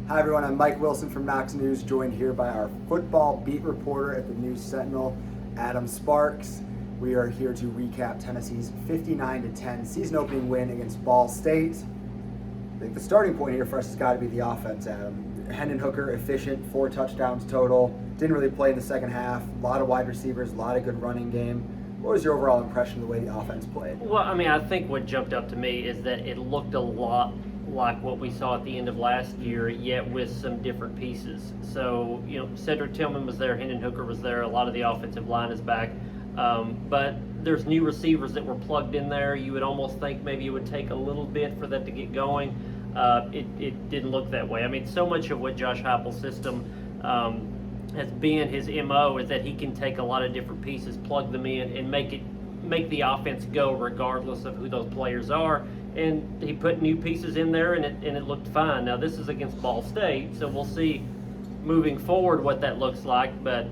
Hi everyone, I'm Mike Wilson from KnoxNews, joined here by our football beat reporter at the News Sentinel, Adam Sparks. We are here to recap Tennessee's 59-10 season opening win against Ball State. I think the starting point here for us has got to be the offense, Adam. Hendon Hooker, efficient, 4 touchdowns total. Didn't really play in the second half. A lot of wide receivers, a lot of good running game. What was your overall impression of the way the offense played? Well, I think what jumped up to me is that it looked a lot like what we saw at the end of last year, yet with some different pieces. So, Cedric Tillman was there, Hendon Hooker was there, a lot of the offensive line is back. But there's new receivers that were plugged in there. You would almost think maybe it would take a little bit for that to get going. It didn't look that way. So much of what Josh Heupel's system has been, his MO, is that he can take a lot of different pieces, plug them in, and make the offense go regardless of who those players are. And he put new pieces in there, and it looked fine. Now, this is against Ball State, so we'll see moving forward what that looks like. But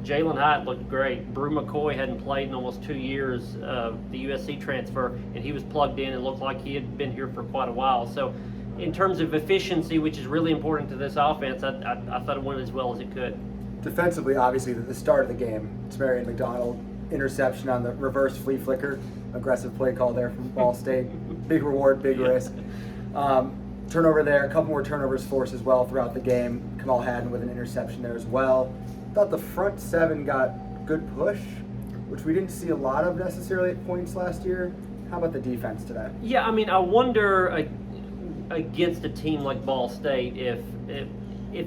Jalen Hyatt looked great. Brew McCoy hadn't played in almost 2 years, the USC transfer, and he was plugged in and looked like he had been here for quite a while. So in terms of efficiency, which is really important to this offense, I thought it went as well as it could. Defensively, obviously, at the start of the game, Marion McDonald, interception on the reverse flea flicker, aggressive play call there from Ball State. Big reward, big risk. Turnover there, a couple more turnovers forced as well throughout the game. Kamal Haddon with an interception there as well. Thought the front seven got good push, which we didn't see a lot of necessarily at points last year. How about the defense today? Yeah, I wonder against a team like Ball State if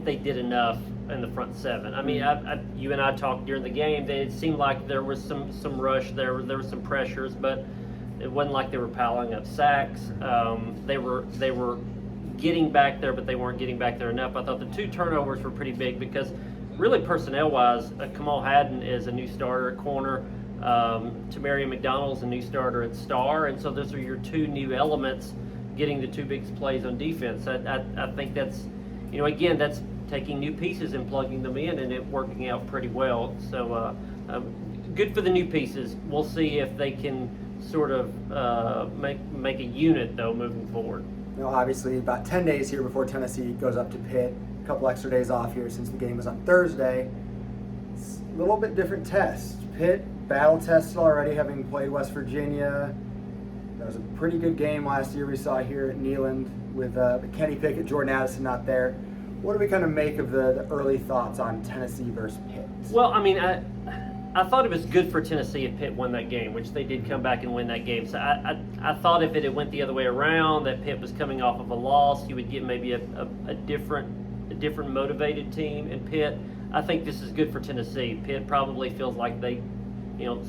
they did enough in the front seven. You and I talked during the game that it seemed like there was some rush, there were some pressures, but it wasn't like they were piling up sacks. They were getting back there, but they weren't getting back there enough. I thought the 2 turnovers were pretty big because really personnel-wise, Kamal Haddon is a new starter at corner. Marion McDonald's a new starter at star, and so those are your 2 new elements getting the 2 big plays on defense. I think that's, again, that's taking new pieces and plugging them in and it working out pretty well. So good for the new pieces. We'll see if they can sort of make a unit, though, moving forward. Obviously, about 10 days here before Tennessee goes up to Pitt. A couple extra days off here since the game was on Thursday. It's a little bit different test. Pitt battle tested already, having played West Virginia. That was a pretty good game last year we saw here at Neyland with Kenny Pickett, Jordan Addison not there. What do we kind of make of the early thoughts on Tennessee versus Pitt? Well, I thought it was good for Tennessee if Pitt won that game, which they did come back and win that game. So I thought if it had went the other way around, that Pitt was coming off of a loss, you would get maybe a different motivated team in Pitt. I think this is good for Tennessee. Pitt probably feels like they,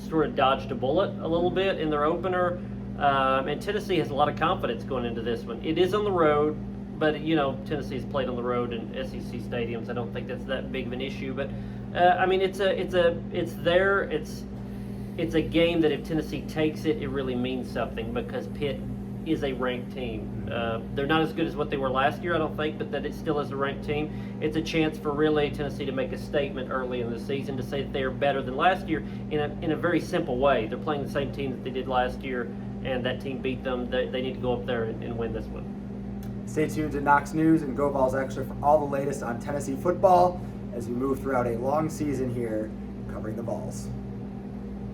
sort of dodged a bullet a little bit in their opener. And Tennessee has a lot of confidence going into this one. It is on the road, but Tennessee's played on the road in SEC stadiums. I don't think that's that big of an issue. But it's a game that if Tennessee takes it, it really means something because Pitt is a ranked team. They're not as good as what they were last year, I don't think, but that it still is a ranked team. It's a chance for really Tennessee to make a statement early in the season to say that they are better than last year in a very simple way. They're playing the same team that they did last year, and that team beat them. They need to go up there and win this one. Stay tuned to KnoxNews and Go Vols Extra for all the latest on Tennessee football as we move throughout a long season here covering the Vols.